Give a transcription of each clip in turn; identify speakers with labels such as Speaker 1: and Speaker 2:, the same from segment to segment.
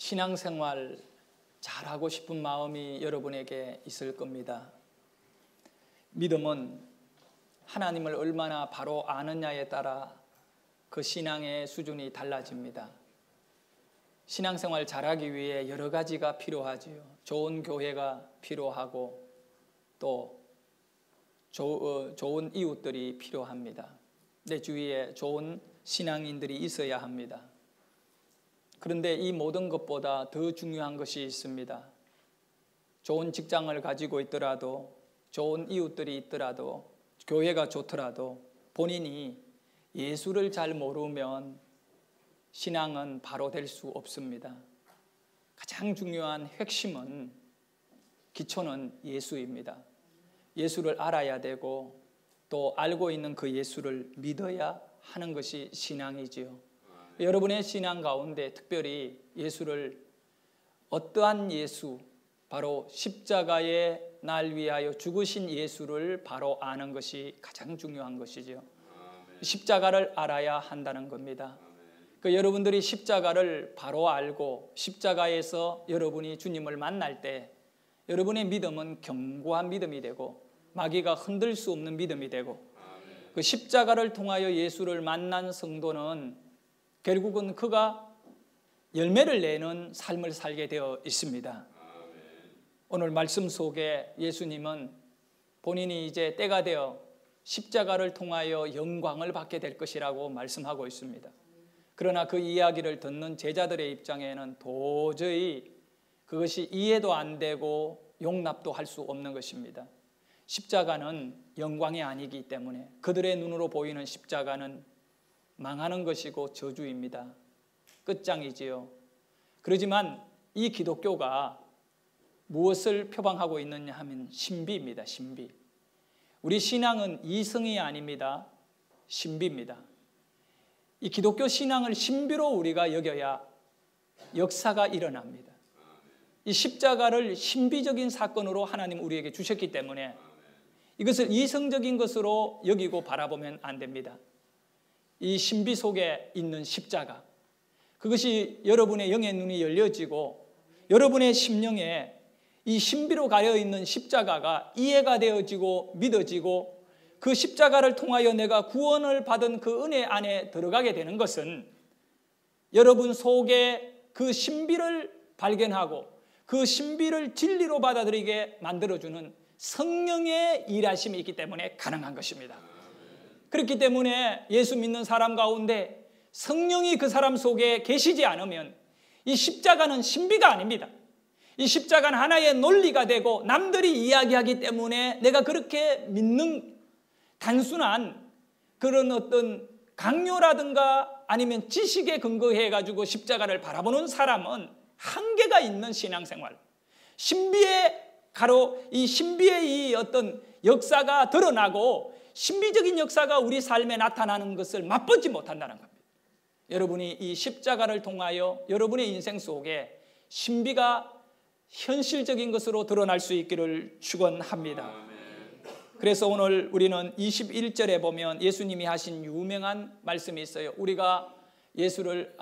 Speaker 1: 신앙생활 잘하고 싶은 마음이 여러분에게 있을 겁니다. 믿음은 하나님을 얼마나 바로 아느냐에 따라 그 신앙의 수준이 달라집니다. 신앙생활 잘하기 위해 여러 가지가 필요하지요. 좋은 교회가 필요하고 또 좋은 이웃들이 필요합니다. 내 주위에 좋은 신앙인들이 있어야 합니다. 그런데 이 모든 것보다 더 중요한 것이 있습니다. 좋은 직장을 가지고 있더라도, 좋은 이웃들이 있더라도, 교회가 좋더라도 본인이 예수를 잘 모르면 신앙은 바로 될 수 없습니다. 가장 중요한 핵심은, 기초는 예수입니다. 예수를 알아야 되고 또 알고 있는 그 예수를 믿어야 하는 것이 신앙이지요. 여러분의 신앙 가운데 특별히 예수를, 어떠한 예수, 바로 십자가의 날 위하여 죽으신 예수를 바로 아는 것이 가장 중요한 것이죠. 십자가를 알아야 한다는 겁니다. 여러분들이 십자가를 바로 알고 십자가에서 여러분이 주님을 만날 때 여러분의 믿음은 견고한 믿음이 되고 마귀가 흔들 수 없는 믿음이 되고, 그 십자가를 통하여 예수를 만난 성도는 결국은 그가 열매를 내는 삶을 살게 되어 있습니다. 오늘 말씀 속에 예수님은 본인이 이제 때가 되어 십자가를 통하여 영광을 받게 될 것이라고 말씀하고 있습니다. 그러나 그 이야기를 듣는 제자들의 입장에는 도저히 그것이 이해도 안 되고 용납도 할 수 없는 것입니다. 십자가는 영광이 아니기 때문에 그들의 눈으로 보이는 십자가는 망하는 것이고 저주입니다. 끝장이지요. 그렇지만 이 기독교가 무엇을 표방하고 있느냐 하면 신비입니다. 신비. 우리 신앙은 이성이 아닙니다. 신비입니다. 이 기독교 신앙을 신비로 우리가 여겨야 역사가 일어납니다. 이 십자가를 신비적인 사건으로 하나님 우리에게 주셨기 때문에 이것을 이성적인 것으로 여기고 바라보면 안 됩니다. 이 신비 속에 있는 십자가, 그것이 여러분의 영의 눈이 열려지고 여러분의 심령에 이 신비로 가려 있는 십자가가 이해가 되어지고 믿어지고 그 십자가를 통하여 내가 구원을 받은 그 은혜 안에 들어가게 되는 것은 여러분 속에 그 신비를 발견하고 그 신비를 진리로 받아들이게 만들어주는 성령의 일하심이 있기 때문에 가능한 것입니다. 그렇기 때문에 예수 믿는 사람 가운데 성령이 그 사람 속에 계시지 않으면 이 십자가는 신비가 아닙니다. 이 십자가는 하나의 논리가 되고 남들이 이야기하기 때문에 내가 그렇게 믿는 단순한 그런 어떤 강요라든가 아니면 지식에 근거해 가지고 십자가를 바라보는 사람은 한계가 있는 신앙생활, 신비의 이 신비의 이 어떤 역사가 드러나고 신비적인 역사가 우리 삶에 나타나는 것을 맛보지 못한다는 겁니다. 여러분이 이 십자가를 통하여 여러분의 인생 속에 신비가 현실적인 것으로 드러날 수 있기를 축원합니다. 그래서 오늘 우리는 21절에 보면 예수님이 하신 유명한 말씀이 있어요. 우리가 예수를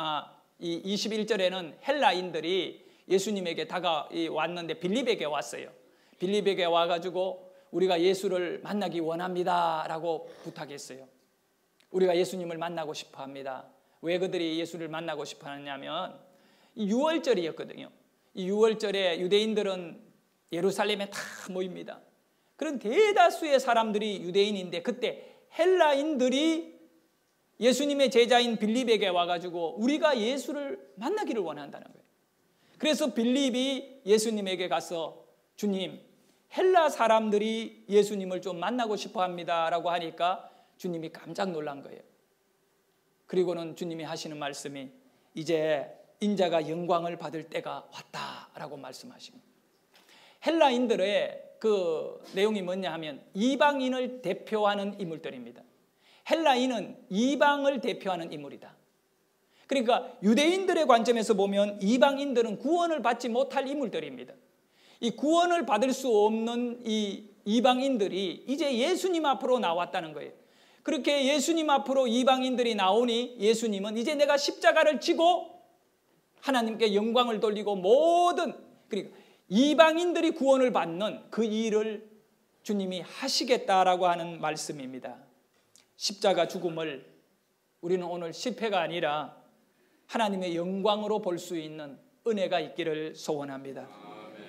Speaker 1: 이 21절에는 헬라인들이 예수님에게 다가왔는데 빌립에게 왔어요. 빌립에게 와가지고 우리가 예수를 만나기 원합니다 라고 부탁했어요. 우리가 예수님을 만나고 싶어 합니다. 왜 그들이 예수를 만나고 싶어 하냐면 이 6월절이었거든요. 이 6월절에 유대인들은 예루살렘에 다 모입니다. 그런 대다수의 사람들이 유대인인데 그때 헬라인들이 예수님의 제자인 빌립에게 와가지고 우리가 예수를 만나기를 원한다는 거예요. 그래서 빌립이 예수님에게 가서 주님, 헬라 사람들이 예수님을 좀 만나고 싶어 합니다 라고 하니까 주님이 깜짝 놀란 거예요. 그리고는 주님이 하시는 말씀이 이제 인자가 영광을 받을 때가 왔다라고 말씀하십니다. 헬라인들의 그 내용이 뭐냐 하면 이방인을 대표하는 인물들입니다. 헬라인은 이방을 대표하는 인물이다. 그러니까 유대인들의 관점에서 보면 이방인들은 구원을 받지 못할 인물들입니다. 이 구원을 받을 수 없는 이 이방인들이 이제 예수님 앞으로 나왔다는 거예요. 그렇게 예수님 앞으로 이방인들이 나오니 예수님은 이제 내가 십자가를 지고 하나님께 영광을 돌리고 모든 그리고 이방인들이 구원을 받는 그 일을 주님이 하시겠다라고 하는 말씀입니다. 십자가 죽음을 우리는 오늘 실패가 아니라 하나님의 영광으로 볼 수 있는 은혜가 있기를 소원합니다.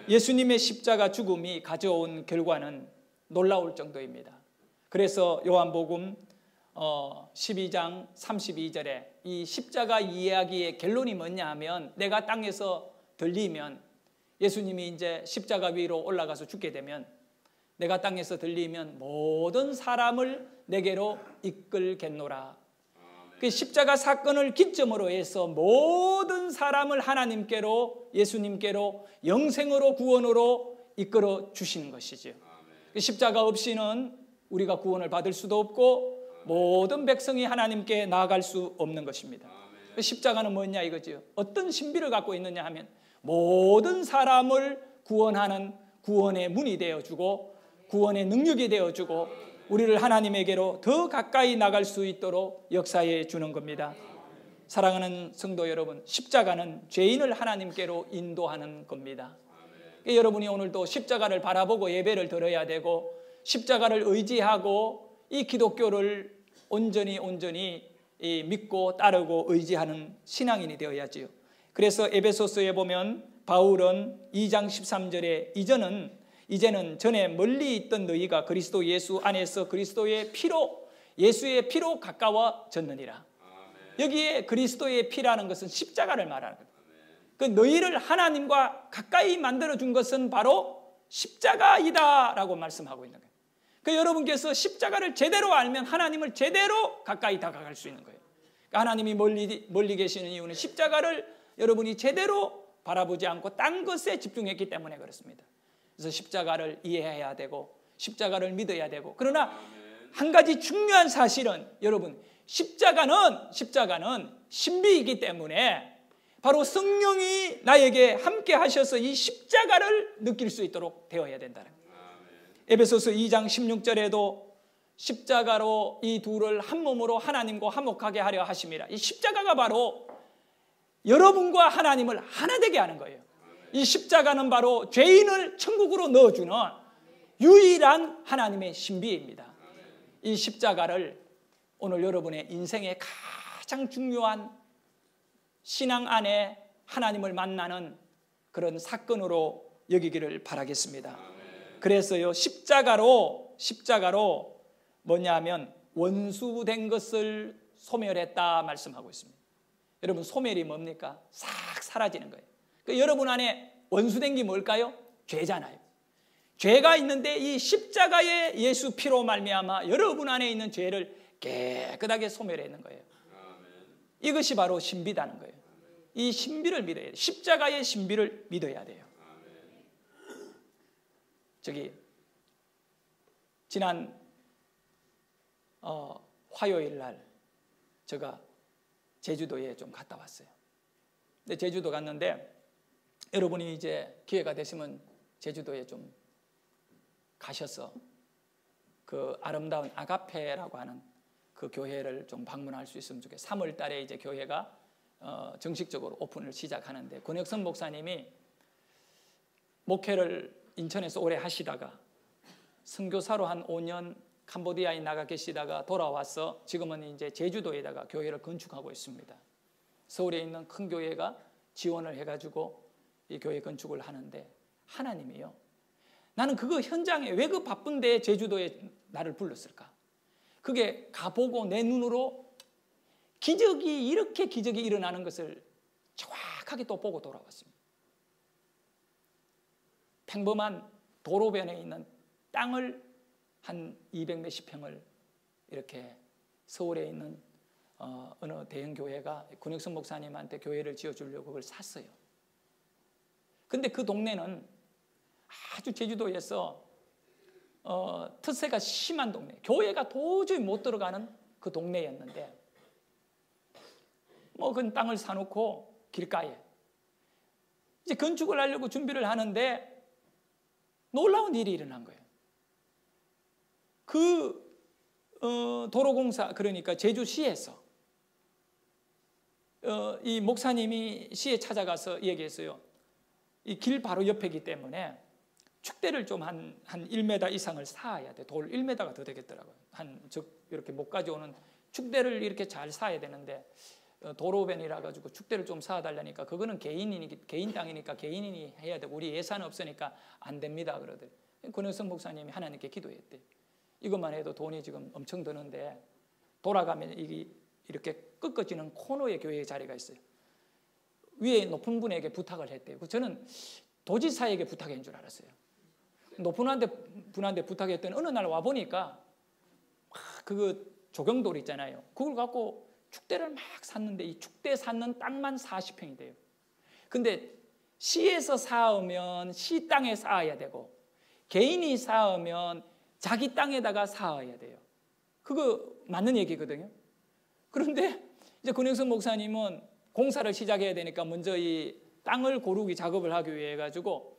Speaker 1: 예수님의 십자가 죽음이 가져온 결과는 놀라울 정도입니다. 그래서 요한복음 12장 32절에 이 십자가 이야기의 결론이 뭐냐 하면, 내가 땅에서 들리면, 예수님이 이제 십자가 위로 올라가서 죽게 되면 내가 땅에서 들리면 모든 사람을 내게로 이끌겠노라. 그 십자가 사건을 기점으로 해서 모든 사람을 하나님께로, 예수님께로, 영생으로, 구원으로 이끌어 주시는 것이죠. 십자가 없이는 우리가 구원을 받을 수도 없고 모든 백성이 하나님께 나아갈 수 없는 것입니다. 십자가는 뭐냐 이거죠. 어떤 신비를 갖고 있느냐 하면 모든 사람을 구원하는 구원의 문이 되어주고 구원의 능력이 되어주고 우리를 하나님에게로 더 가까이 나갈 수 있도록 역사해 주는 겁니다. 사랑하는 성도 여러분, 십자가는 죄인을 하나님께로 인도하는 겁니다. 여러분이 오늘도 십자가를 바라보고 예배를 드려야 되고 십자가를 의지하고 이 기독교를 온전히 믿고 따르고 의지하는 신앙인이 되어야지요. 그래서 에베소서에 보면 바울은 2장 13절에 이제는 전에 멀리 있던 너희가 그리스도 예수 안에서 그리스도의 피로, 예수의 피로 가까워졌느니라. 여기에 그리스도의 피라는 것은 십자가를 말하는 거예요. 그 너희를 하나님과 가까이 만들어준 것은 바로 십자가이다라고 말씀하고 있는 거예요. 그 여러분께서 십자가를 제대로 알면 하나님을 제대로 가까이 다가갈 수 있는 거예요. 그러니까 하나님이 멀리 계시는 이유는 십자가를 여러분이 제대로 바라보지 않고 딴 것에 집중했기 때문에 그렇습니다. 그래서 십자가를 이해해야 되고 십자가를 믿어야 되고, 그러나 한 가지 중요한 사실은 여러분, 십자가는 신비이기 때문에 바로 성령이 나에게 함께 하셔서 이 십자가를 느낄 수 있도록 되어야 된다는 거예요. 에베소서 2장 16절에도 십자가로 이 둘을 한 몸으로 하나님과 화목하게 하려 하심이라. 이 십자가가 바로 여러분과 하나님을 하나 되게 하는 거예요. 이 십자가는 바로 죄인을 천국으로 넣어주는 유일한 하나님의 신비입니다. 이 십자가를 오늘 여러분의 인생의 가장 중요한 신앙 안에 하나님을 만나는 그런 사건으로 여기기를 바라겠습니다. 그래서요, 십자가로 뭐냐면 원수된 것을 소멸했다 말씀하고 있습니다. 여러분, 소멸이 뭡니까? 싹 사라지는 거예요. 그러니까 여러분 안에 원수된 게 뭘까요? 죄잖아요. 죄가 있는데 이 십자가의 예수 피로 말미암아 여러분 안에 있는 죄를 깨끗하게 소멸했는 거예요. 이것이 바로 신비다는 거예요. 이 신비를 믿어야 돼요. 십자가의 신비를 믿어야 돼요. 지난 화요일 날 제가 제주도에 좀 갔다 왔어요. 근데 제주도 갔는데 여러분이 이제 기회가 되시면 제주도에 좀 가셔서 그 아름다운 아가페라고 하는 그 교회를 좀 방문할 수 있으면 좋겠어요. 3월 달에 이제 교회가 정식적으로 오픈을 시작하는데, 권혁선 목사님이 목회를 인천에서 오래 하시다가 선교사로 한 5년 캄보디아에 나가 계시다가 돌아와서 지금은 이제 제주도에다가 교회를 건축하고 있습니다. 서울에 있는 큰 교회가 지원을 해가지고 이 교회 건축을 하는데, 하나님이요, 나는 그거 현장에 왜 그 바쁜데 제주도에 나를 불렀을까? 그게 가보고 내 눈으로 이렇게 기적이 일어나는 것을 정확하게 또 보고 돌아왔습니다. 평범한 도로변에 있는 땅을 한 200 몇십 평을 이렇게 서울에 있는 어느 대형 교회가 권혁선 목사님한테 교회를 지어주려고 그걸 샀어요. 근데 그 동네는 아주 제주도에서 특세가 심한 동네, 교회가 도저히 못 들어가는 그 동네였는데, 뭐 그 땅을 사놓고 길가에 이제 건축을 하려고 준비를 하는데 놀라운 일이 일어난 거예요. 그 도로공사, 그러니까 제주시에서 이 목사님이 시에 찾아가서 얘기했어요. 이 길 바로 옆이기 때문에 축대를 좀 한 1m 이상을 쌓아야 돼. 돌 1m가 더 되겠더라고요. 이렇게 목까지 오는 축대를 이렇게 잘 쌓아야 되는데 도로변이라 가지고 축대를 좀 쌓아달라니까 그거는 개인 땅이니까 개인이 해야 되고 우리 예산 없으니까 안 됩니다 그러더래요. 권영석 목사님이 하나님께 기도했대. 이것만 해도 돈이 지금 엄청 드는데 돌아가면 이렇게 꺾어지는 코너에 교회의 자리가 있어요. 위에 높은 분에게 부탁을 했대요. 저는 도지사에게 부탁한 줄 알았어요. 높은 분한테 부탁했더니 어느 날 와보니까 그 조경돌 있잖아요. 그걸 갖고 축대를 막 샀는데 이 축대 샀는 땅만 40평이 돼요. 근데 시에서 쌓으면 시 땅에 쌓아야 되고 개인이 쌓으면 자기 땅에다가 쌓아야 돼요. 그거 맞는 얘기거든요. 그런데 이제 권영석 목사님은 공사를 시작해야 되니까 먼저 이 땅을 고르기 작업을 하기 위해 가지고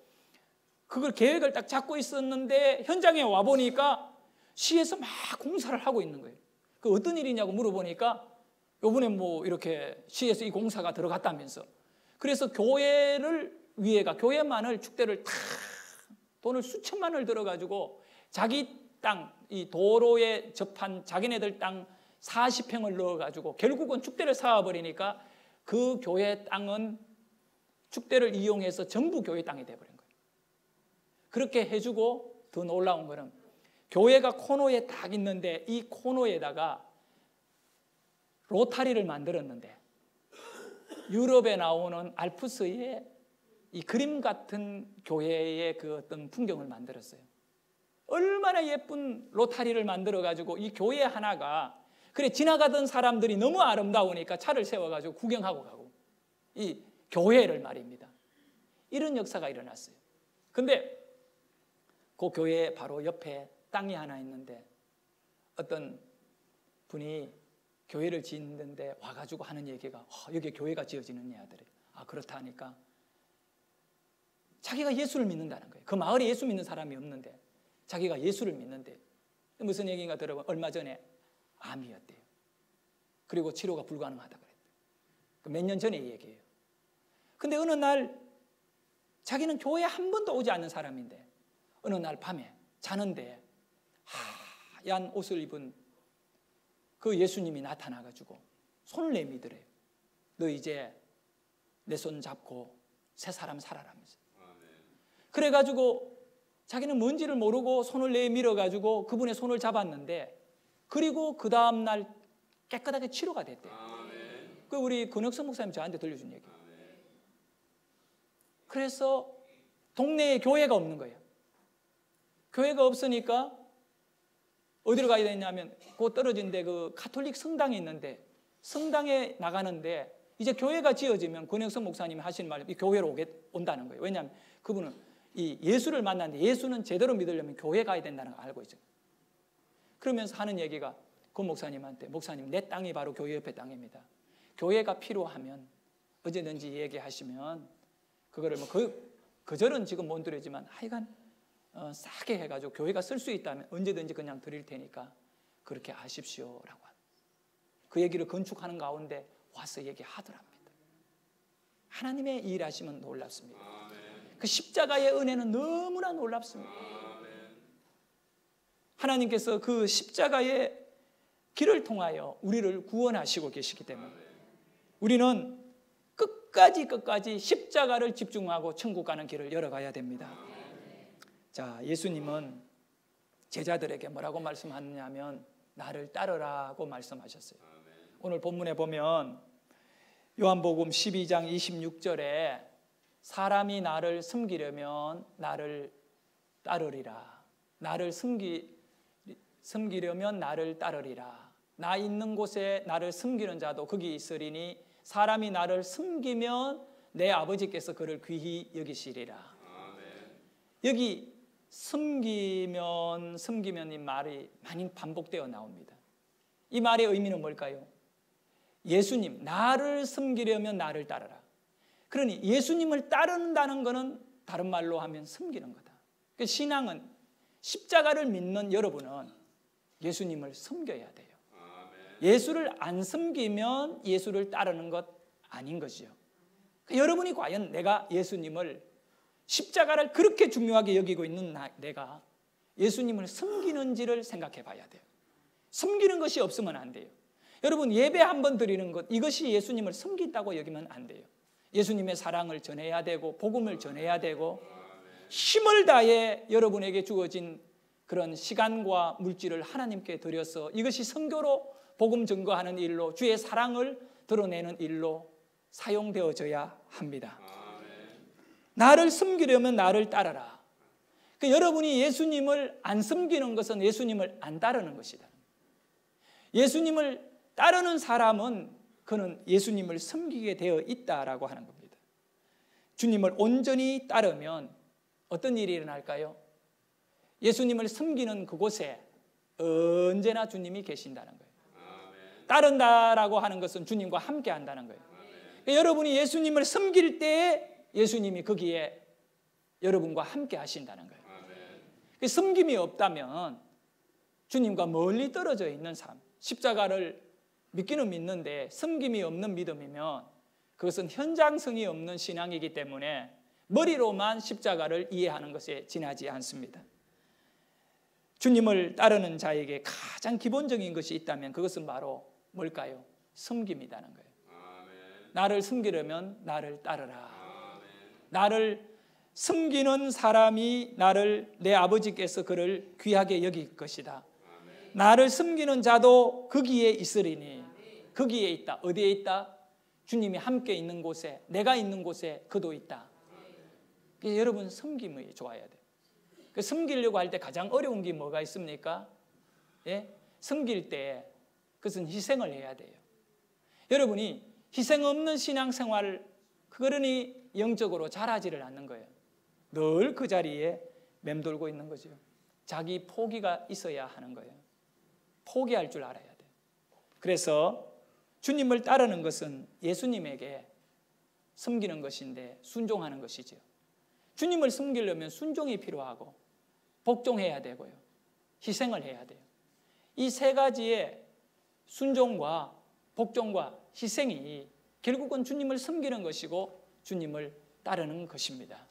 Speaker 1: 그걸 계획을 딱 잡고 있었는데 현장에 와 보니까 시에서 막 공사를 하고 있는 거예요. 그 어떤 일이냐고 물어보니까 요번에 뭐 이렇게 시에서 이 공사가 들어갔다면서. 그래서 교회만을 축대를 다 돈을 수천만 원을 들어가지고 자기 땅, 이 도로에 접한 자기네들 땅 40평을 넣어가지고 결국은 축대를 쌓아버리니까 그 교회 땅은 축대를 이용해서 전부 교회 땅이 돼버린 거예요. 그렇게 해주고 더 놀라운 거는 교회가 코너에 딱 있는데 이 코너에다가 로타리를 만들었는데 유럽에 나오는 알프스의 이 그림 같은 교회의 그 어떤 풍경을 만들었어요. 얼마나 예쁜 로타리를 만들어가지고 이 교회 하나가 그래 지나가던 사람들이 너무 아름다우니까 차를 세워가지고 구경하고 가고 이 교회를 말입니다. 이런 역사가 일어났어요. 근데 그 교회 바로 옆에 땅이 하나 있는데 어떤 분이 교회를 짓는데 와가지고 하는 얘기가 여기 교회가 지어지느냐 하더래요. 그렇다 하니까 자기가 예수를 믿는다는 거예요. 그 마을에 예수 믿는 사람이 없는데 자기가 예수를 믿는데 무슨 얘기인가 들어보면 얼마 전에 암이었대요. 그리고 치료가 불가능하다 그랬대요. 몇 년 전의 얘기예요. 근데 어느 날 자기는 교회에 한 번도 오지 않는 사람인데 어느 날 밤에 자는데 하얀 옷을 입은 그 예수님이 나타나가지고 손을 내밀더래요. 너 이제 내 손 잡고 새 사람 살아라면서. 그래가지고 자기는 뭔지를 모르고 손을 내밀어가지고 그분의 손을 잡았는데 그리고 그 다음날 깨끗하게 치료가 됐대요. 그 우리 권혁석 목사님 저한테 들려준 얘기. 그래서 동네에 교회가 없는 거예요. 교회가 없으니까 어디로 가야 되냐면 그 떨어진 데 그 가톨릭 성당이 있는데 성당에 나가는데 이제 교회가 지어지면 권혁석 목사님이 하신 말 이 교회로 온다는 거예요. 왜냐하면 그분은 이 예수를 만났는데 예수는 제대로 믿으려면 교회 가야 된다는 걸 알고 있어요. 그러면서 하는 얘기가 그 목사님한테 목사님 내 땅이 바로 교회 옆에 땅입니다. 교회가 필요하면 언제든지 얘기하시면 그거를 뭐 그절은 지금 못 드리지만 하여간 싸게 해가지고 교회가 쓸 수 있다면 언제든지 그냥 드릴 테니까 그렇게 하십시오라고 그 얘기를 건축하는 가운데 와서 얘기하더랍니다. 하나님의 일하시면 놀랍습니다. 그 십자가의 은혜는 너무나 놀랍습니다. 하나님께서 그 십자가의 길을 통하여 우리를 구원하시고 계시기 때문에 우리는 끝까지 십자가를 집중하고 천국 가는 길을 열어가야 됩니다. 자, 예수님은 제자들에게 뭐라고 말씀하느냐면 나를 따르라고 말씀하셨어요. 오늘 본문에 보면 요한복음 12장 26절에 사람이 나를 섬기려면 나를 따르리라. 나를 섬기려면 나를 따르리라. 나 있는 곳에 나를 섬기는 자도 거기 있으리니 사람이 나를 섬기면 내 아버지께서 그를 귀히 여기시리라. 여기 섬기면 이 말이 많이 반복되어 나옵니다. 이 말의 의미는 뭘까요? 예수님, 나를 섬기려면 나를 따르라. 그러니 예수님을 따른다는 것은 다른 말로 하면 섬기는 거다. 그 신앙은 십자가를 믿는 여러분은 예수님을 섬겨야 돼요. 예수를 안 섬기면 예수를 따르는 것 아닌 것이요. 여러분이 과연 내가 예수님을 십자가를 그렇게 중요하게 여기고 있는 내가 예수님을 섬기는지를 생각해 봐야 돼요. 섬기는 것이 없으면 안 돼요. 여러분 예배 한번 드리는 것 이것이 예수님을 섬긴다고 여기면 안 돼요. 예수님의 사랑을 전해야 되고 복음을 전해야 되고 힘을 다해 여러분에게 주어진 그런 시간과 물질을 하나님께 드려서 이것이 선교로 복음 증거하는 일로 주의 사랑을 드러내는 일로 사용되어져야 합니다. 나를 섬기려면 나를 따르라. 여러분이 예수님을 안 섬기는 것은 예수님을 안 따르는 것이다. 예수님을 따르는 사람은 그는 예수님을 섬기게 되어 있다라고 하는 겁니다. 주님을 온전히 따르면 어떤 일이 일어날까요? 예수님을 섬기는 그곳에 언제나 주님이 계신다는 거예요. 따른다라고 하는 것은 주님과 함께 한다는 거예요. 여러분이 예수님을 섬길 때에 예수님이 거기에 여러분과 함께 하신다는 거예요. 섬김이 없다면 주님과 멀리 떨어져 있는 삶, 십자가를 믿기는 믿는데 섬김이 없는 믿음이면 그것은 현장성이 없는 신앙이기 때문에 머리로만 십자가를 이해하는 것에 지나지 않습니다. 주님을 따르는 자에게 가장 기본적인 것이 있다면 그것은 바로 뭘까요? 섬김이라는 거예요. 나를 섬기려면 나를 따르라. 나를 섬기는 사람이 내 아버지께서 그를 귀하게 여길 것이다. 나를 섬기는 자도 거기에 있으리니. 거기에 있다. 어디에 있다? 주님이 함께 있는 곳에, 내가 있는 곳에 그도 있다. 여러분 섬김이 좋아야 돼요. 섬기려고 할 때 가장 어려운 게 뭐가 있습니까? 예? 섬길 때 그것은 희생을 해야 돼요. 여러분이 희생 없는 신앙생활을 그러니 영적으로 자라지를 않는 거예요. 늘 그 자리에 맴돌고 있는 거죠. 자기 포기가 있어야 하는 거예요. 포기할 줄 알아야 돼요. 그래서 주님을 따르는 것은 예수님에게 섬기는 것인데 순종하는 것이죠. 주님을 섬기려면 순종이 필요하고 복종해야 되고요. 희생을 해야 돼요. 이 세 가지의 순종과 복종과 희생이 결국은 주님을 섬기는 것이고 주님을 따르는 것입니다.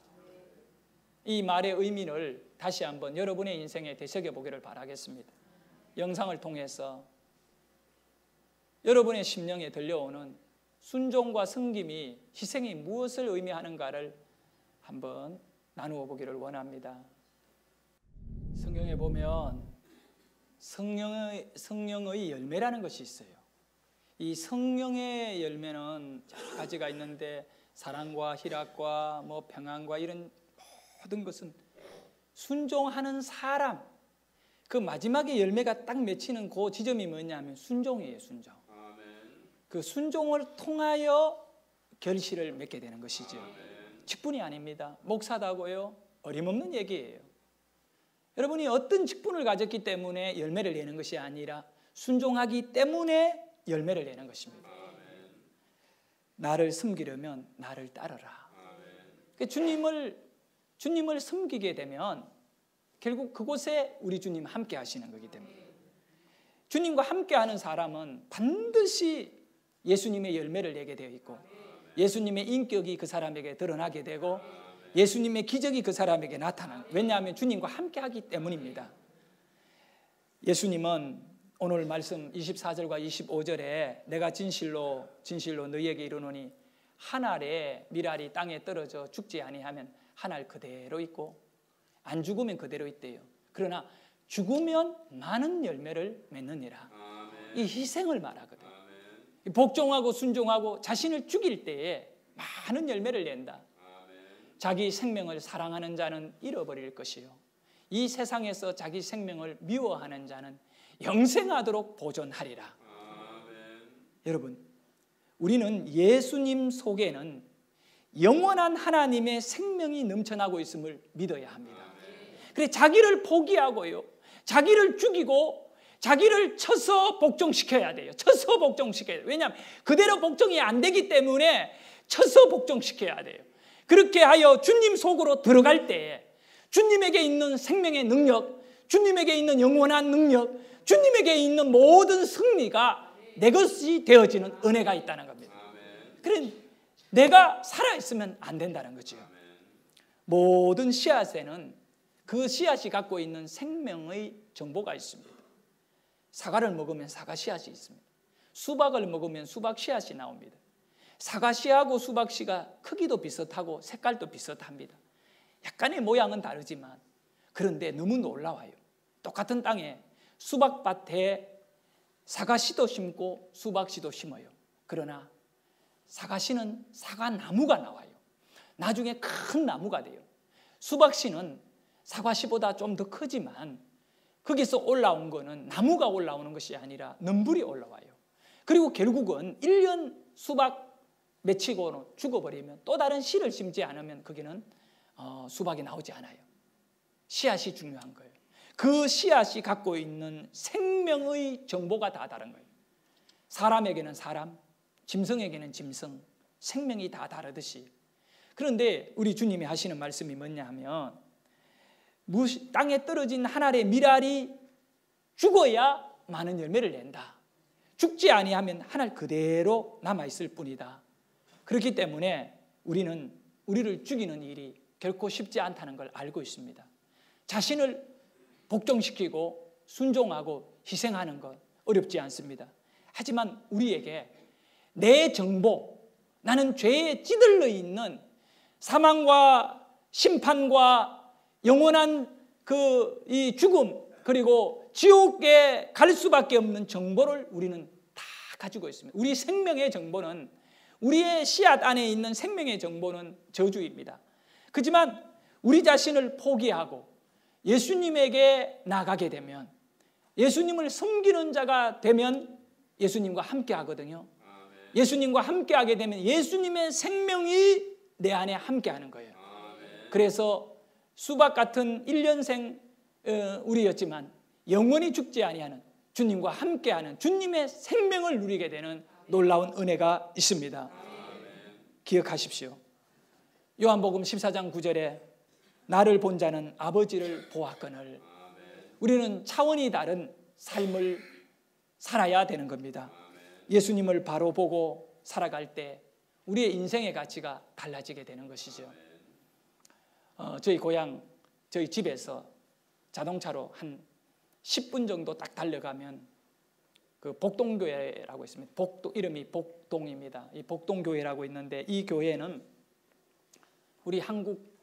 Speaker 1: 이 말의 의미를 다시 한번 여러분의 인생에 되새겨 보기를 바라겠습니다. 영상을 통해서 여러분의 심령에 들려오는 순종과 섬김이 희생이 무엇을 의미하는가를 한번 나누어 보기를 원합니다. 성경에 보면 성령의 열매라는 것이 있어요. 이 성령의 열매는 여러 가지가 있는데 사랑과 희락과 평안과 이런 모든 것은 순종하는 사람, 그 마지막에 열매가 딱 맺히는 그 지점이 뭐냐면 순종이에요. 순종. 그 순종을 통하여 결실을 맺게 되는 것이죠. 직분이 아닙니다. 목사다고요? 어림없는 얘기예요. 여러분이 어떤 직분을 가졌기 때문에 열매를 내는 것이 아니라 순종하기 때문에 열매를 내는 것입니다. 나를 섬기려면 나를 따르라. 주님을 섬기게 되면 결국 그곳에 우리 주님 함께 하시는 거기 때문에 주님과 함께 하는 사람은 반드시 예수님의 열매를 내게 되어 있고 예수님의 인격이 그 사람에게 드러나게 되고 예수님의 기적이 그 사람에게 나타나는, 왜냐하면 주님과 함께 하기 때문입니다. 예수님은 오늘 말씀 24절과 25절에 내가 진실로 너희에게 이르노니 한 알의 밀알이 땅에 떨어져 죽지 아니하면 한 알 그대로 있고 안 죽으면 그대로 있대요. 그러나 죽으면 많은 열매를 맺느니라. 이 희생을 말하거든요. 복종하고 순종하고 자신을 죽일 때에 많은 열매를 낸다. 자기 생명을 사랑하는 자는 잃어버릴 것이요 이 세상에서 자기 생명을 미워하는 자는 영생하도록 보존하리라. 여러분, 우리는 예수님 속에는 영원한 하나님의 생명이 넘쳐나고 있음을 믿어야 합니다. 그래 자기를 포기하고요, 자기를 죽이고 자기를 쳐서 복종시켜야 돼요. 쳐서 복종시켜야 돼요. 왜냐하면 그대로 복종이 안 되기 때문에 쳐서 복종시켜야 돼요. 그렇게 하여 주님 속으로 들어갈 때 주님에게 있는 생명의 능력, 주님에게 있는 영원한 능력, 주님에게 있는 모든 승리가 내 것이 되어지는 은혜가 있다는 겁니다. 그런 내가 살아있으면 안 된다는 거죠. 모든 씨앗에는 그 씨앗이 갖고 있는 생명의 정보가 있습니다. 사과를 먹으면 사과 씨앗이 있습니다. 수박을 먹으면 수박 씨앗이 나옵니다. 사과 씨하고 수박 씨가 크기도 비슷하고 색깔도 비슷합니다. 약간의 모양은 다르지만 그런데 너무 놀라워요. 똑같은 땅에 수박밭에 사과 씨도 심고 수박 씨도 심어요. 그러나 사과 씨는 사과 나무가 나와요. 나중에 큰 나무가 돼요. 수박 씨는 사과 씨보다 좀 더 크지만 거기서 올라온 거는 나무가 올라오는 것이 아니라 넘불이 올라와요. 그리고 결국은 1년 수박 맺히고 죽어버리면 또 다른 씨를 심지 않으면 거기는 수박이 나오지 않아요. 씨앗이 중요한 거예요. 그 씨앗이 갖고 있는 생명의 정보가 다 다른 거예요. 사람에게는 사람, 짐승에게는 짐승, 생명이 다 다르듯이. 그런데 우리 주님이 하시는 말씀이 뭐냐 하면 땅에 떨어진 한 알의 밀알이 죽어야 많은 열매를 낸다. 죽지 아니하면 한 알 그대로 남아있을 뿐이다. 그렇기 때문에 우리는 우리를 죽이는 일이 결코 쉽지 않다는 걸 알고 있습니다. 자신을 복종시키고 순종하고 희생하는 것 어렵지 않습니다. 하지만 우리에게 내 정보, 나는 죄에 찌들러 있는 사망과 심판과 영원한 이 죽음 그리고 지옥에 갈 수밖에 없는 정보를 우리는 다 가지고 있습니다. 우리 생명의 정보는 우리의 씨앗 안에 있는 생명의 정보는 저주입니다. 그렇지만 우리 자신을 포기하고 예수님에게 나가게 되면 예수님을 섬기는 자가 되면 예수님과 함께 하거든요. 예수님과 함께 하게 되면 예수님의 생명이 내 안에 함께 하는 거예요. 그래서 수박 같은 1년생 우리였지만 영원히 죽지 아니하는 주님과 함께하는 주님의 생명을 누리게 되는 놀라운 은혜가 있습니다. 기억하십시오. 요한복음 14장 9절에 나를 본 자는 아버지를 보았거늘. 우리는 차원이 다른 삶을 살아야 되는 겁니다. 예수님을 바로 보고 살아갈 때 우리의 인생의 가치가 달라지게 되는 것이죠. 저희 고향, 저희 집에서 자동차로 한 10분 정도 딱 달려가면 그 복동교회라고 있습니다. 이름이 복동입니다. 이 복동교회라고 있는데 이 교회는 우리 한국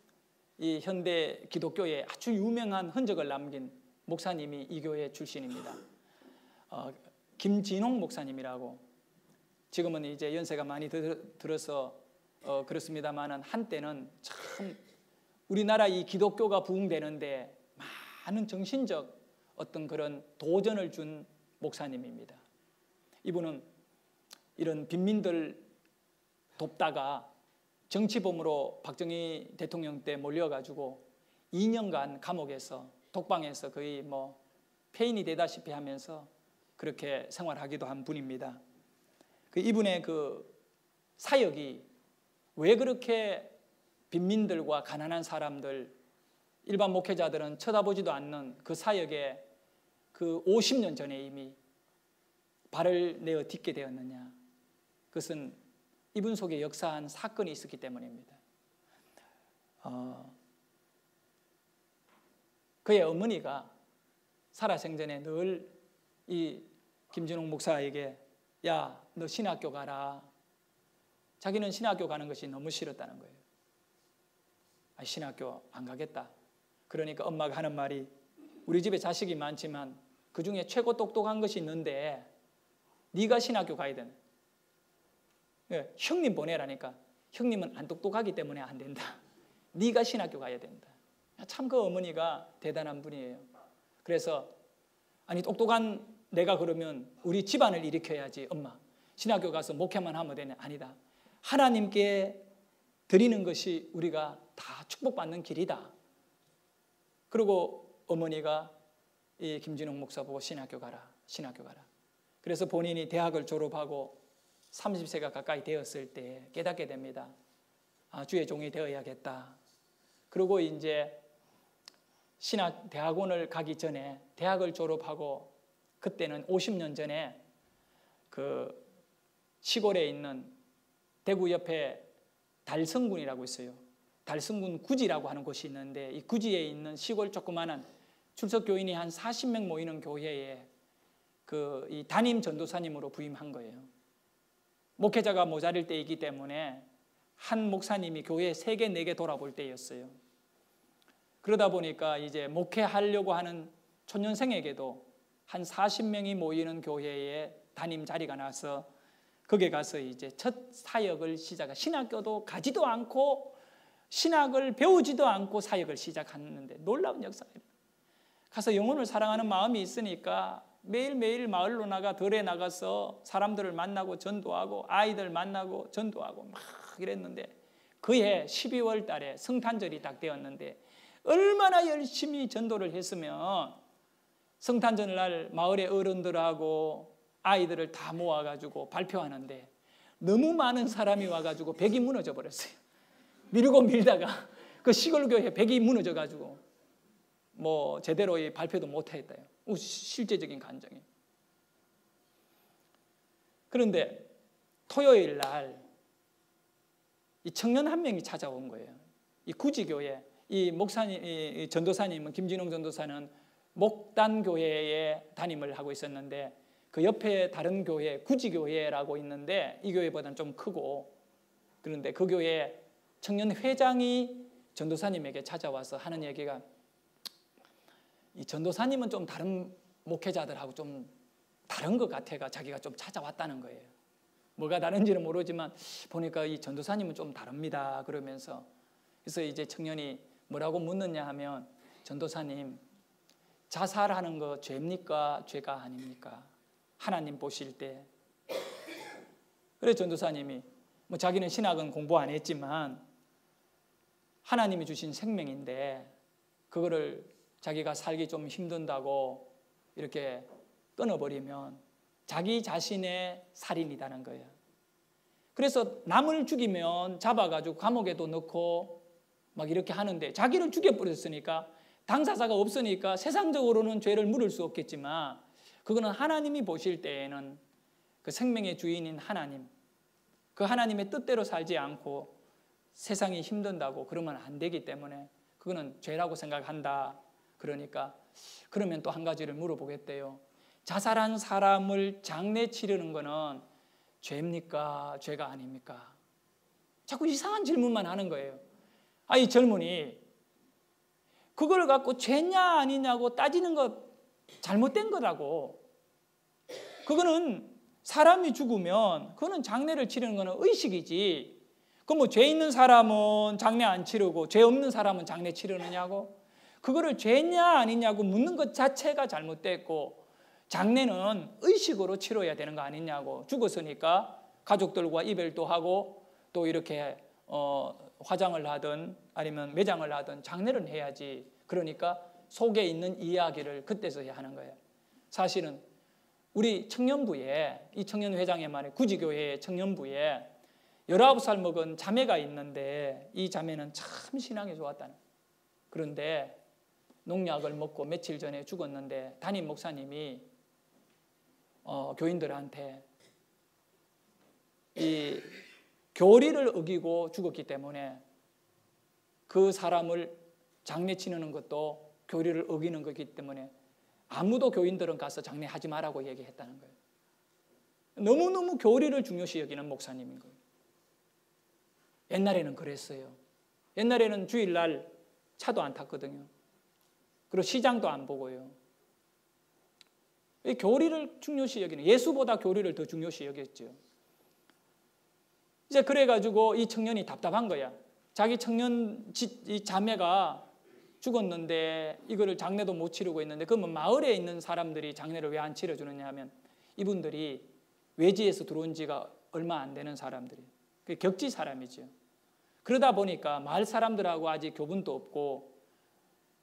Speaker 1: 이 현대 기독교에 아주 유명한 흔적을 남긴 목사님이 이 교회 출신입니다. 김진홍 목사님이라고 지금은 이제 연세가 많이 들어서 그렇습니다만은 한때는 참 우리나라 이 기독교가 부흥되는데 많은 정신적 어떤 그런 도전을 준 목사님입니다. 이분은 이런 빈민들 돕다가 정치범으로 박정희 대통령 때 몰려가지고 2년간 감옥에서 독방에서 거의 폐인이 되다시피 하면서 그렇게 생활하기도 한 분입니다. 이분의 그 사역이 왜 그렇게 빈민들과 가난한 사람들, 일반 목회자들은 쳐다보지도 않는 그 사역에 그 50년 전에 이미 발을 내어 딛게 되었느냐? 그것은 이분 속에 역사한 사건이 있었기 때문입니다. 그의 어머니가 살아생전에 늘 이 김진홍 목사에게 야, 너 신학교 가라. 자기는 신학교 가는 것이 너무 싫었다는 거예요. 신학교 안 가겠다. 그러니까 엄마가 하는 말이 우리 집에 자식이 많지만 그중에 최고 똑똑한 것이 있는데 네가 신학교 가야 된다. 형님 보내라니까 형님은 안 똑똑하기 때문에 안 된다. 네가 신학교 가야 된다. 참 그 어머니가 대단한 분이에요. 그래서 아니 똑똑한 내가 그러면 우리 집안을 일으켜야지. 엄마 신학교 가서 목회만 하면 되냐? 아니다. 하나님께 드리는 것이 우리가 다 축복받는 길이다. 그리고 어머니가 이 김진홍 목사 보고 신학교 가라. 신학교 가라. 그래서 본인이 대학을 졸업하고 30세가 가까이 되었을 때 깨닫게 됩니다. 주의 종이 되어야겠다. 그리고 이제 대학원을 가기 전에 대학을 졸업하고 그때는 50년 전에 그 시골에 있는 대구 옆에 달성군이라고 있어요. 달성군 구지라고 하는 곳이 있는데 이 구지에 있는 시골 조그마한 출석 교인이 한 40명 모이는 교회에 이 담임 전도사님으로 부임한 거예요. 목회자가 모자랄 때이기 때문에 한 목사님이 교회 3개, 4개 돌아볼 때였어요. 그러다 보니까 이제 목회하려고 하는 초년생에게도 한 40명이 모이는 교회에 담임 자리가 나서 거기에 가서 이제 첫 사역을 시작한, 신학교도 가지도 않고 신학을 배우지도 않고 사역을 시작했는데 놀라운 역사예요. 가서 영혼을 사랑하는 마음이 있으니까 매일매일 마을로 나가 들에 나가서 사람들을 만나고 전도하고 아이들 만나고 전도하고 막 이랬는데 그해 12월 달에 성탄절이 딱 되었는데 얼마나 열심히 전도를 했으면 성탄절날 마을의 어른들하고 아이들을 다 모아가지고 발표하는데 너무 많은 사람이 와가지고 벽이 무너져 버렸어요. 밀고 밀다가 그 시골교회 벽이 무너져가지고 뭐 제대로 발표도 못했대요. 실제적인 간증이. 그런데 토요일 날 이 청년 한 명이 찾아온 거예요. 이 구지교회, 이 목사님, 이 전도사님은 김진웅 전도사는 목단교회에 담임을 하고 있었는데 그 옆에 다른 교회, 구지교회라고 있는데 이 교회보다는 좀 크고 그런데 그 교회 청년 회장이 전도사님에게 찾아와서 하는 얘기가 이 전도사님은 좀 다른 목회자들하고 좀 다른 것 같아가 자기가 좀 찾아왔다는 거예요. 뭐가 다른지는 모르지만 보니까 이 전도사님은 좀 다릅니다. 그러면서 그래서 이제 청년이 뭐라고 묻느냐 하면 전도사님 자살하는 거 죄입니까? 죄가 아닙니까? 하나님 보실 때. 그래 전도사님이 뭐 자기는 신학은 공부 안 했지만 하나님이 주신 생명인데 그거를 자기가 살기 좀 힘든다고 이렇게 끊어버리면 자기 자신의 살인이라는 거예요. 그래서 남을 죽이면 잡아가지고 감옥에도 넣고 막 이렇게 하는데 자기를 죽여버렸으니까 당사자가 없으니까 세상적으로는 죄를 물을 수 없겠지만 그거는 하나님이 보실 때에는 그 생명의 주인인 하나님, 그 하나님의 뜻대로 살지 않고 세상이 힘든다고 그러면 안 되기 때문에 그거는 죄라고 생각한다. 그러니까 그러면 또 한 가지를 물어보겠대요. 자살한 사람을 장례 치르는 거는 죄입니까? 죄가 아닙니까? 자꾸 이상한 질문만 하는 거예요. 이 젊은이 그걸 갖고 죄냐 아니냐고 따지는 것 잘못된 거라고. 그거는 사람이 죽으면 그거는 장례를 치르는 거는 의식이지. 그럼 뭐 죄 있는 사람은 장례 안 치르고 죄 없는 사람은 장례 치르느냐고? 그거를 죄냐 아니냐고 묻는 것 자체가 잘못됐고 장례는 의식으로 치러야 되는 거 아니냐고. 죽었으니까 가족들과 이별도 하고 또 이렇게 화장을 하든 아니면 매장을 하든 장례를 해야지. 그러니까 속에 있는 이야기를 그때서야 하는 거예요. 사실은 우리 청년부에 이 청년회장의 말에 구지교회 청년부에 19살 먹은 자매가 있는데 이 자매는 참 신앙이 좋았다는. 그런데 농약을 먹고 며칠 전에 죽었는데 담임 목사님이 교인들한테 이 교리를 어기고 죽었기 때문에 그 사람을 장례 치르는 것도 교리를 어기는 거기 때문에 아무도 교인들은 가서 장례하지 말라고 얘기했다는 거예요. 너무너무 교리를 중요시 여기는 목사님인 거예요. 옛날에는 그랬어요. 옛날에는 주일날 차도 안 탔거든요. 그리고 시장도 안 보고요. 교리를 중요시 여기는, 예수보다 교리를 더 중요시 여겼죠. 이제 그래가지고 이 청년이 답답한 거야. 자기 이 자매가 죽었는데 이거를 장례도 못 치르고 있는데 그러면 마을에 있는 사람들이 장례를 왜 안 치러주느냐 하면 이분들이 외지에서 들어온 지가 얼마 안 되는 사람들이에요. 격지 사람이죠. 그러다 보니까 마을 사람들하고 아직 교분도 없고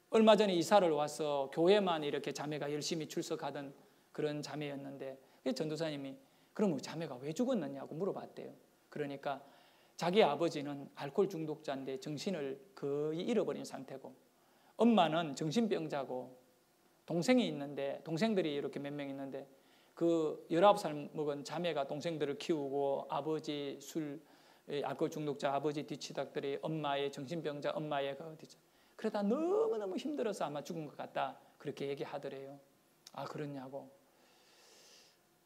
Speaker 1: 얼마 전에 이사를 와서 교회만 이렇게 자매가 열심히 출석하던 그런 자매였는데 전도사님이 그럼 자매가 왜 죽었느냐고 물어봤대요. 그러니까 자기 아버지는 알코올 중독자인데 정신을 거의 잃어버린 상태고 엄마는 정신병자고 동생이 있는데 동생들이 이렇게 몇 명 있는데 그 19살 먹은 자매가 동생들을 키우고 아버지 술 알코올 중독자 아버지 뒤치닥들이 엄마의 정신병자 엄마의 그 어디죠. 그러다 너무너무 힘들어서 아마 죽은 것 같다. 그렇게 얘기하더래요. 아, 그렇냐고.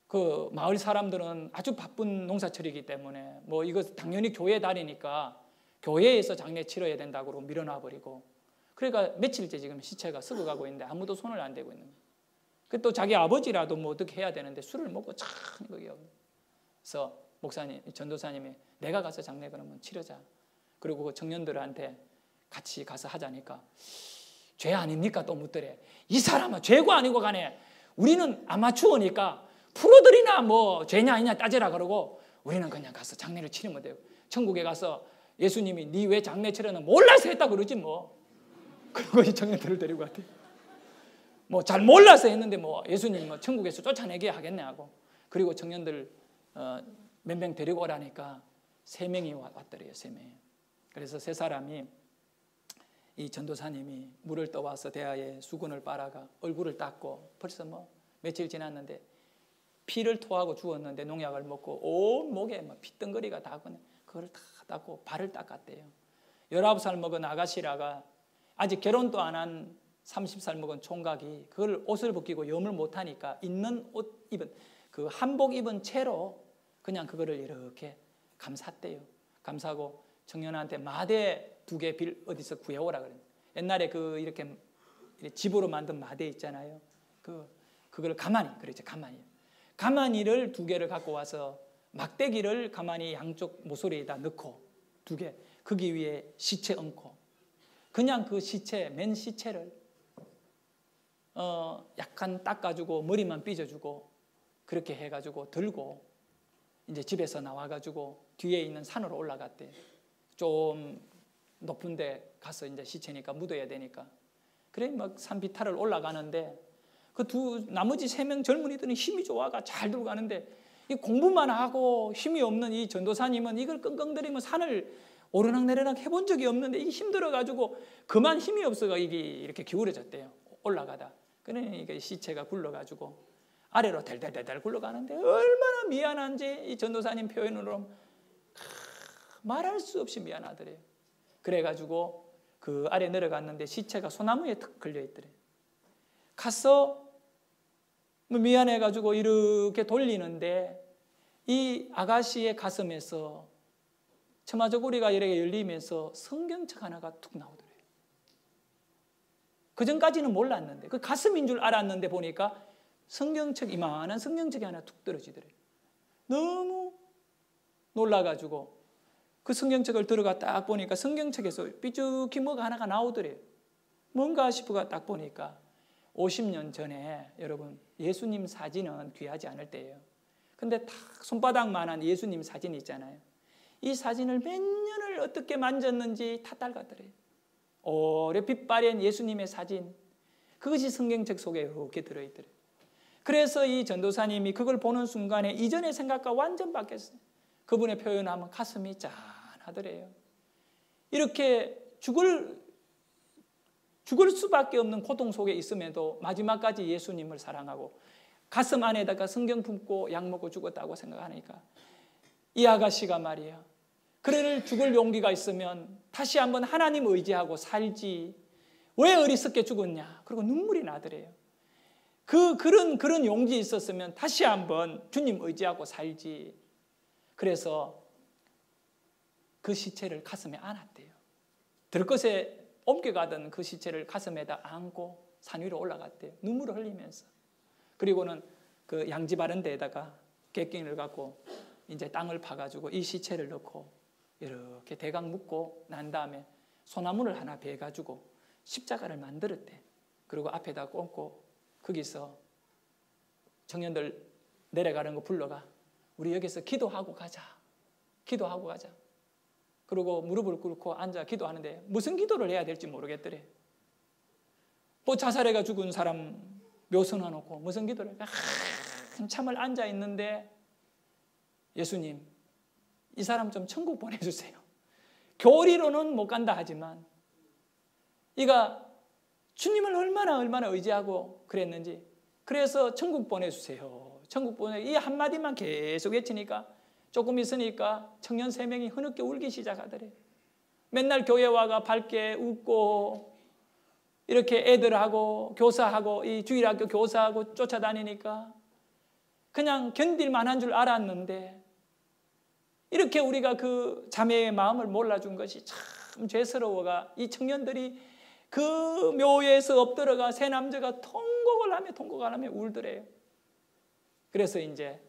Speaker 1: 그 마을 사람들은 아주 바쁜 농사철이기 때문에 뭐 이거 당연히 교회 다니니까 교회에서 장례 치러야 된다고 밀어놔 버리고, 그러니까 며칠째 지금 시체가 썩어가고 있는데 아무도 손을 안 대고 있는 거예요. 또 자기 아버지라도 뭐 어떻게 해야 되는데 술을 먹고 참 거기요. 그래서 목사님, 전도사님이 내가 가서 장례 그러면 치르자. 그리고 그 청년들한테 같이 가서 하자니까 죄 아닙니까? 또 묻더래. 이 사람은 죄고 아니고 간에 우리는 아마추어니까 프로들이나 뭐 죄냐 아니냐 따지라 그러고 우리는 그냥 가서 장례를 치르면 돼요. 천국에 가서 예수님이 네 왜 장례 치르는 몰라서 했다 그러지 뭐. 그리고 이 청년들을 데리고 갔대. 뭐 잘 몰라서 했는데 뭐 예수님 뭐 천국에서 쫓아내게 하겠네 하고. 그리고 청년들 몇 명 데리고 오라니까 3명이 왔더래요. 3명. 그래서 3사람이 이 전도사님이 물을 떠와서 대야에 수건을 빨아가 얼굴을 닦고, 벌써 뭐 며칠 지났는데 피를 토하고 죽었는데 농약을 먹고 온 목에 막 피덩거리가 다 거네. 그걸 다 닦고 발을 닦았대요. 19살 먹은 아가씨라가 아직 결혼도 안 한 30살 먹은 총각이 그걸 옷을 벗기고 염을 못하니까 있는 옷 입은 그 한복 입은 채로 그냥 그거를 이렇게 감쌌대요. 감싸고 청년한테 마대 2개 빌 어디서 구해오라 그래요. 옛날에 그 이렇게 집으로 만든 마대 있잖아요. 그걸 가마니, 그렇죠. 가마니를 2개를 갖고 와서 막대기를 가마니 양쪽 모서리에다 넣고 2개, 거기 위에 시체 얹고 그냥 그 시체, 맨 시체를 약간 닦아주고 머리만 삐져주고 그렇게 해가지고 들고 이제 집에서 나와가지고 뒤에 있는 산으로 올라갔대. 좀 높은데 가서 이제 시체니까 묻어야 되니까. 그래 막 산비탈을 올라가는데 그 나머지 3명 젊은이들은 힘이 좋아가 잘 들고 가는데 이 공부만 하고 힘이 없는 이 전도사님은 이걸 끙끙거리면 산을 오르락내리락 해본 적이 없는데 이게 힘들어가지고 그만 힘이 없어가 이게 이렇게 기울어졌대요. 올라가다. 그러니까 시체가 굴러가지고 아래로 델델델 굴러가는데 얼마나 미안한지 이 전도사님 표현으로 말할 수 없이 미안하더래요. 그래가지고 그 아래 내려갔는데 시체가 소나무에 탁 걸려있더래요. 가서 미안해가지고 이렇게 돌리는데 이 아가씨의 가슴에서 처마저고리가 이렇게 열리면서 성경책 하나가 툭 나오더래요. 그전까지는 몰랐는데 그 가슴인 줄 알았는데 보니까 성경책, 이만한 성경책이 하나 툭 떨어지더래요. 너무 놀라가지고 그 성경책을 들어가 딱 보니까 성경책에서 삐죽히 뭐가 하나가 나오더래요. 뭔가 싶어가 딱 보니까 50년 전에 여러분 예수님 사진은 귀하지 않을 때예요. 근데 딱 손바닥만한 예수님 사진 있잖아요. 이 사진을 몇 년을 어떻게 만졌는지 다 딸같더래요. 오래 빛바랜 예수님의 사진, 그것이 성경책 속에 이렇게 들어있더래요. 그래서 이 전도사님이 그걸 보는 순간에 이전의 생각과 완전 바뀌었어요. 그분의 표현하면 가슴이 짠하더래요. 이렇게 죽을 수밖에 없는 고통 속에 있음에도 마지막까지 예수님을 사랑하고 가슴 안에다가 성경 품고 약 먹고 죽었다고 생각하니까 이 아가씨가 말이에요. 그를 죽을 용기가 있으면 다시 한번 하나님 의지하고 살지 왜 어리석게 죽었냐. 그리고 눈물이 나더래요. 그런 용기 있었으면 다시 한번 주님 의지하고 살지. 그래서 그 시체를 가슴에 안았대요. 들것에 옮겨가던 그 시체를 가슴에다 안고 산 위로 올라갔대요. 눈물을 흘리면서. 그리고는 그 양지 바른 데에다가 객갱이를 갖고 이제 땅을 파가지고 이 시체를 넣고 이렇게 대강 묶고 난 다음에 소나무를 하나 베가지고 십자가를 만들었대. 그리고 앞에다 꽂고 거기서 청년들 내려가는 거 불러가 우리 여기서 기도하고 가자. 기도하고 가자. 그리고 무릎을 꿇고 앉아 기도하는데 무슨 기도를 해야 될지 모르겠더래. 뭐 자살해가 죽은 사람 묘선해 놓고 무슨 기도를 해. 한참을 앉아 있는데 예수님 이 사람 좀 천국 보내주세요. 교리로는 못 간다 하지만 이가 주님을 얼마나 의지하고 그랬는지 그래서 천국 보내주세요. 천국 보내 이 한마디만 계속 외치니까 조금 있으니까 청년 3명이 흐느껴 울기 시작하더래. 맨날 교회 와가 밝게 웃고 이렇게 애들하고 교사하고 이 주일학교 교사하고 쫓아다니니까 그냥 견딜 만한 줄 알았는데 이렇게 우리가 그 자매의 마음을 몰라준 것이 참 죄스러워가 이 청년들이 그 묘에서 엎드려가 세 남자가 통곡을 하며 울더래요. 그래서 이제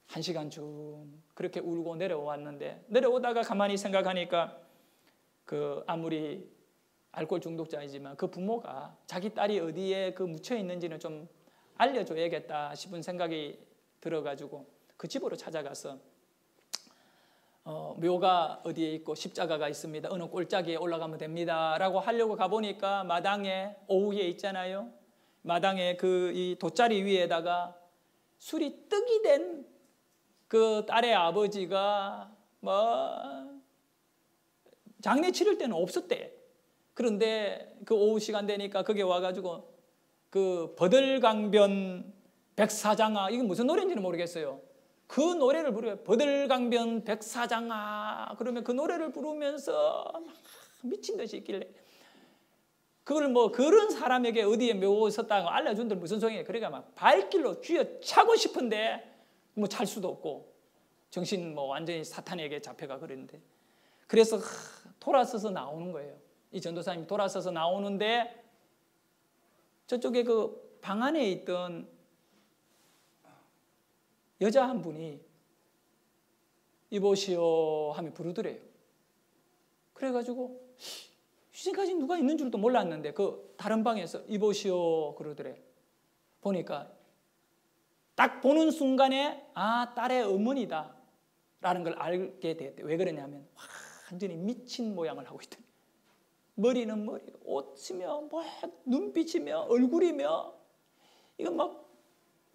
Speaker 1: 1시간 쭉 그렇게 울고 내려왔는데 내려오다가 가만히 생각하니까 그 아무리 알코올 중독자이지만 그 부모가 자기 딸이 어디에 그 묻혀 있는지는 좀 알려줘야겠다 싶은 생각이 들어가지고 그 집으로 찾아가서 묘가 어디에 있고 십자가가 있습니다. 어느 골짜기에 올라가면 됩니다. 라고 하려고 가보니까 마당에 오후에 있잖아요. 마당에 그 이 돗자리 위에다가 술이 떡이 된 그 딸의 아버지가 장례 치를 때는 없었대. 그런데 그 오후 시간 되니까 거기 와가지고 그 버들강변 백사장아 이게 무슨 노래인지는 모르겠어요. 그 노래를 부르요. 버들강변 백사장아 그러면 그 노래를 부르면서 막 미친 듯이 있길래 그걸 뭐 그런 사람에게 어디에 묘 섰다고 알려준들 무슨 소용이에요. 그러니까 막 발길로 쥐어차고 싶은데 뭐 찰 수도 없고 정신 뭐 완전히 사탄에게 잡혀가 그랬는데 그래서 돌아서서 나오는 거예요. 이 전도사님이 돌아서서 나오는데 저쪽에 그 방 안에 있던 여자 한 분이 이보시오 하며 부르더래요. 그래가지고 지금까지 누가 있는 줄도 몰랐는데 그 다른 방에서 이보시오 그러더래. 보니까 딱 보는 순간에 아 딸의 어머니다 라는 걸 알게 됐대. 왜 그러냐면 완전히 미친 모양을 하고 있더니 머리는 머리, 옷이며 뭐 눈빛이며 얼굴이며 이거 막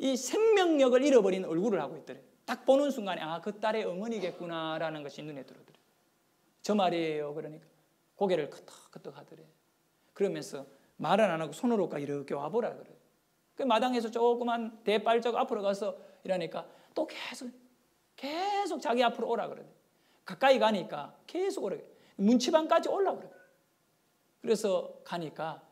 Speaker 1: 이 생명력을 잃어버린 얼굴을 하고 있더래. 딱 보는 순간에 아 그 딸의 어머니겠구나라는 것이 눈에 들어오더래. 저 말이에요. 그러니까 고개를 끄덕끄덕 하더래. 그러면서 말은 안 하고 손으로가 이렇게 와보라 그래. 그 마당에서 조그만 대발적 앞으로 가서 이러니까 또 계속 자기 앞으로 오라 그래. 가까이 가니까 계속 오라 그래. 문치방까지 올라 그래. 그래서 가니까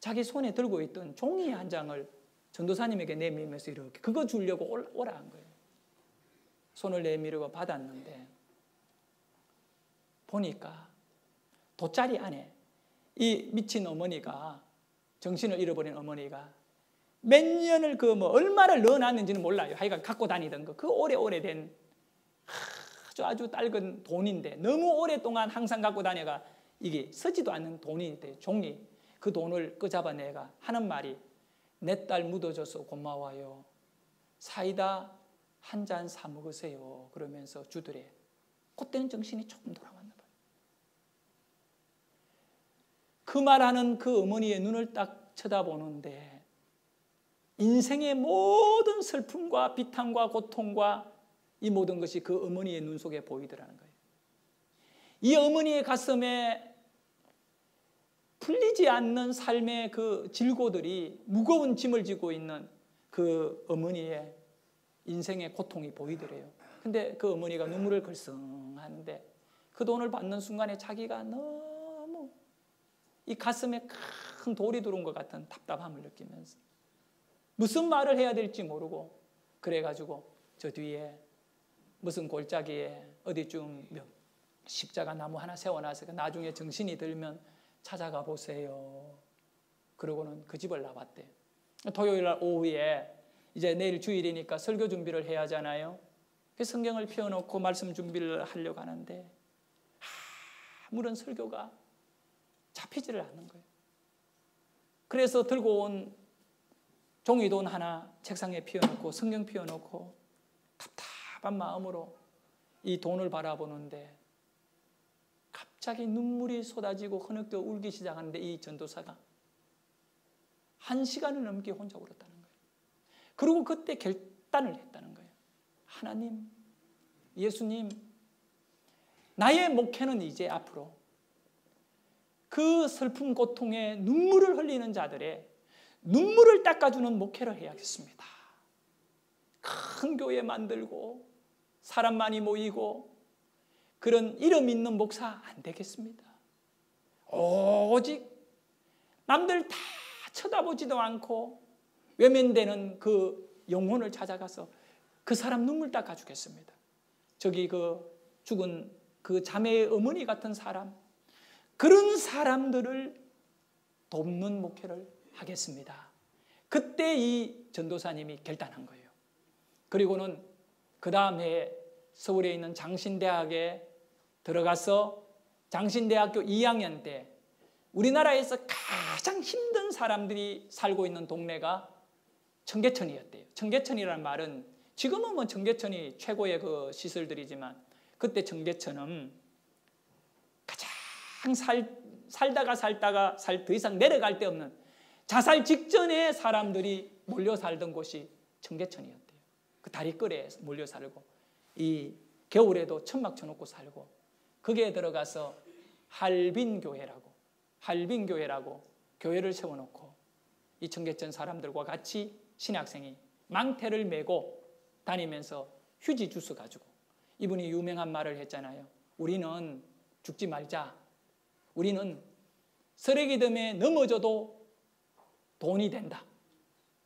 Speaker 1: 자기 손에 들고 있던 종이 한 장을 전도사님에게 내밀면서 이렇게 그거 주려고 오라 한 거예요. 손을 내밀고 받았는데 보니까 돗자리 안에 이 미친 어머니가 정신을 잃어버린 어머니가 몇 년을 그 뭐 얼마를 넣어놨는지는 몰라요. 하여간 갖고 다니던 거 그 오래된 아주 낡은 돈인데 너무 오랫동안 항상 갖고 다녀가 이게 서지도 않는 돈이 돼. 종이 그 돈을 끄잡아내가 하는 말이 내 딸 묻어줘서 고마워요. 사이다 한 잔 사 먹으세요. 그러면서 주더래. 그때는 정신이 조금 돌아왔나 봐요. 그 말하는 그 어머니의 눈을 딱 쳐다보는데 인생의 모든 슬픔과 비탄과 고통과 이 모든 것이 그 어머니의 눈 속에 보이더라는 거예요. 이 어머니의 가슴에 풀리지 않는 삶의 그 질고들이 무거운 짐을 지고 있는 그 어머니의 인생의 고통이 보이더래요. 근데 그 어머니가 눈물을 글썽하는데 그 돈을 받는 순간에 자기가 너무 이 가슴에 큰 돌이 들어온 것 같은 답답함을 느끼면서 무슨 말을 해야 될지 모르고 그래가지고 저 뒤에 무슨 골짜기에 어디쯤 십자가 나무 하나 세워놔서 나중에 정신이 들면 찾아가 보세요. 그러고는 그 집을 나왔대요. 토요일 날 오후에 이제 내일 주일이니까 설교 준비를 해야 하잖아요. 성경을 펴놓고 말씀 준비를 하려고 하는데 아무런 설교가 잡히지를 않는 거예요. 그래서 들고 온 종이돈 하나 책상에 피워놓고 성경 피워놓고 답답한 마음으로 이 돈을 바라보는데 갑자기 눈물이 쏟아지고 흐느껴 울기 시작하는데 이 전도사가 1시간을 넘게 혼자 울었다는 거예요. 그리고 그때 결단을 했다는 거예요. 하나님, 예수님, 나의 목회는 이제 앞으로 그 슬픔 고통에 눈물을 흘리는 자들의 눈물을 닦아주는 목회를 해야겠습니다. 큰 교회 만들고 사람 많이 모이고 그런 이름 있는 목사 안 되겠습니다. 오직 남들 다 쳐다보지도 않고 외면되는 그 영혼을 찾아가서 그 사람 눈물 닦아주겠습니다. 저기 그 죽은 그 자매의 어머니 같은 사람, 그런 사람들을 돕는 목회를 하겠습니다. 그때 이 전도사님이 결단한 거예요. 그리고는 그 다음 해에 서울에 있는 장신대학에 들어가서 장신대학교 2학년 때 우리나라에서 가장 힘든 사람들이 살고 있는 동네가 청계천이었대요. 청계천이라는 말은 지금은 뭐 청계천이 최고의 그 시설들이지만 그때 청계천은 가장 살다가 더 이상 내려갈 데 없는 자살 직전에 사람들이 몰려 살던 곳이 청계천이었대요. 그 다리끌에 몰려 살고 이 겨울에도 천막 쳐놓고 살고 거기에 들어가서 할빈교회라고 교회를 세워놓고 이 청계천 사람들과 같이 신학생이 망태를 메고 다니면서 휴지 주스 가지고 이분이 유명한 말을 했잖아요. 우리는 죽지 말자. 우리는 쓰레기덤에 넘어져도 돈이 된다.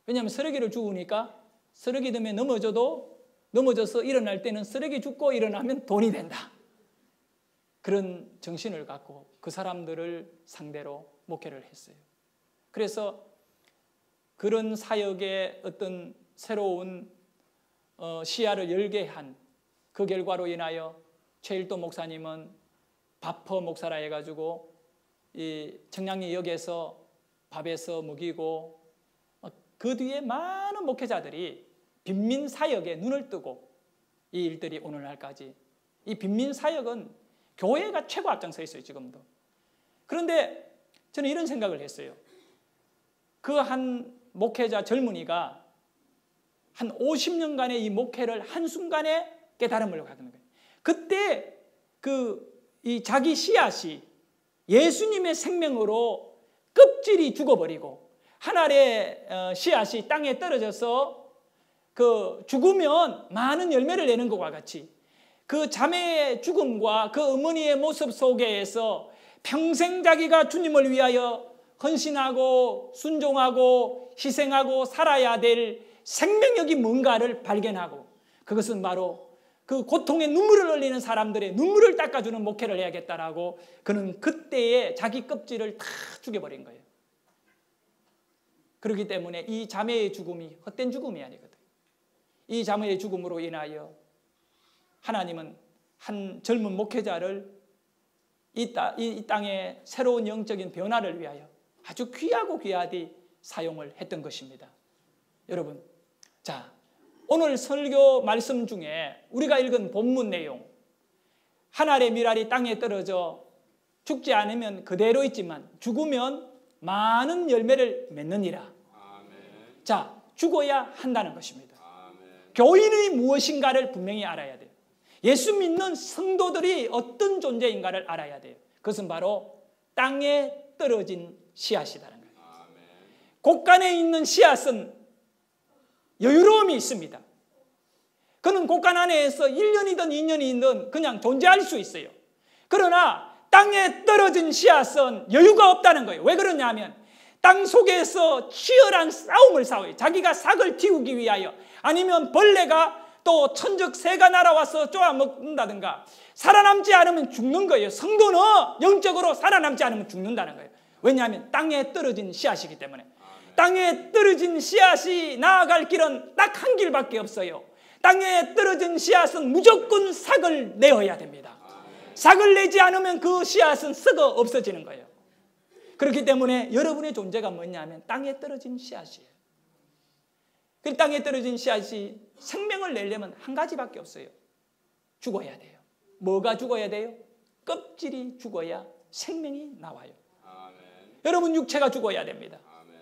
Speaker 1: 왜냐하면 쓰레기를 주우니까 쓰레기덤에 넘어져서 일어날 때는 쓰레기 줍고 일어나면 돈이 된다. 그런 정신을 갖고 그 사람들을 상대로 목회를 했어요. 그래서 그런 사역의 어떤 새로운 시야를 열게 한 그 결과로 인하여 최일도 목사님은 밥퍼 목사라 해가지고 이 청량리역에서 밥에서 먹이고 그 뒤에 많은 목회자들이 빈민사역에 눈을 뜨고 이 일들이 오늘날까지 이 빈민사역은 교회가 최고 앞장서 있어요. 지금도. 그런데 저는 이런 생각을 했어요. 그 한 목회자 젊은이가 한 50년간의 이 목회를 한순간에 깨달음을 갖는 거예요. 그때 이 자기 씨앗이 예수님의 생명으로 껍질이 죽어버리고 한 알의 씨앗이 땅에 떨어져서 그 죽으면 많은 열매를 내는 것과 같이 그 자매의 죽음과 그 어머니의 모습 속에서 평생 자기가 주님을 위하여 헌신하고 순종하고 희생하고 살아야 될 생명력이 뭔가를 발견하고 그것은 바로 그 고통에 눈물을 흘리는 사람들의 눈물을 닦아주는 목회를 해야겠다라고 그는 그때에 자기 껍질을 다 죽여버린 거예요. 그렇기 때문에 이 자매의 죽음이 헛된 죽음이 아니거든. 이 자매의 죽음으로 인하여 하나님은 한 젊은 목회자를 이 땅의 새로운 영적인 변화를 위하여 아주 귀하고 귀하디 사용을 했던 것입니다. 여러분, 자, 오늘 설교 말씀 중에 우리가 읽은 본문 내용, 한 알의 밀알이 땅에 떨어져 죽지 않으면 그대로 있지만 죽으면 많은 열매를 맺느니라. 아멘. 자, 죽어야 한다는 것입니다. 아멘. 교인의 무엇인가를 분명히 알아야 돼요. 예수 믿는 성도들이 어떤 존재인가를 알아야 돼요. 그것은 바로 땅에 떨어진 씨앗이라는 거예요. 아멘. 곳간에 있는 씨앗은 여유로움이 있습니다. 그는 곳간 안에서 1년이든 2년이든 그냥 존재할 수 있어요. 그러나 땅에 떨어진 씨앗은 여유가 없다는 거예요. 왜 그러냐면 땅 속에서 치열한 싸움을 싸워요. 자기가 삭을 틔우기 위하여 아니면 벌레가 또 천적 새가 날아와서 쪼아먹는다든가 살아남지 않으면 죽는 거예요. 성도는 영적으로 살아남지 않으면 죽는다는 거예요. 왜냐하면 땅에 떨어진 씨앗이기 때문에. 땅에 떨어진 씨앗이 나아갈 길은 딱 한 길밖에 없어요. 땅에 떨어진 씨앗은 무조건 삭을 내어야 됩니다. 삭을 내지 않으면 그 씨앗은 썩어 없어지는 거예요. 그렇기 때문에 여러분의 존재가 뭐냐면 땅에 떨어진 씨앗이에요. 그 땅에 떨어진 씨앗이 생명을 내려면 한 가지밖에 없어요. 죽어야 돼요. 뭐가 죽어야 돼요? 껍질이 죽어야 생명이 나와요. 아멘. 여러분 육체가 죽어야 됩니다. 아멘.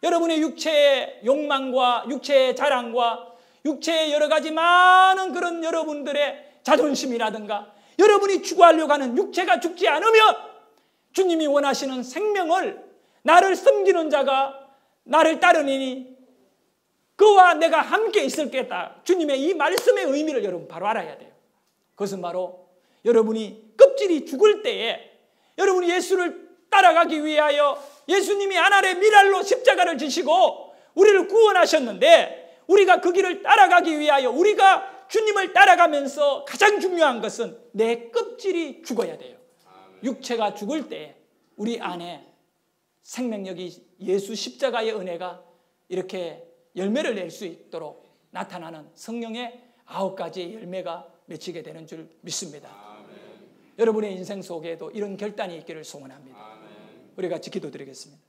Speaker 1: 여러분의 육체의 욕망과 육체의 자랑과 육체의 여러 가지 많은 그런 여러분들의 자존심이라든가 여러분이 추구하려고 하는 육체가 죽지 않으면 주님이 원하시는 생명을 나를 섬기는 자가 나를 따르니 그와 내가 함께 있을 게다. 주님의 이 말씀의 의미를 여러분 바로 알아야 돼요. 그것은 바로 여러분이 껍질이 죽을 때에 여러분이 예수를 따라가기 위하여 예수님이 하늘의 미랄로 십자가를 지시고 우리를 구원하셨는데 우리가 그 길을 따라가기 위하여 우리가 주님을 따라가면서 가장 중요한 것은 내 껍질이 죽어야 돼요. 육체가 죽을 때 우리 안에 생명력이 예수 십자가의 은혜가 이렇게 열매를 낼 수 있도록 나타나는 성령의 9가지의 열매가 맺히게 되는 줄 믿습니다. 아멘. 여러분의 인생 속에도 이런 결단이 있기를 소원합니다. 아멘. 우리 같이 기도드리겠습니다.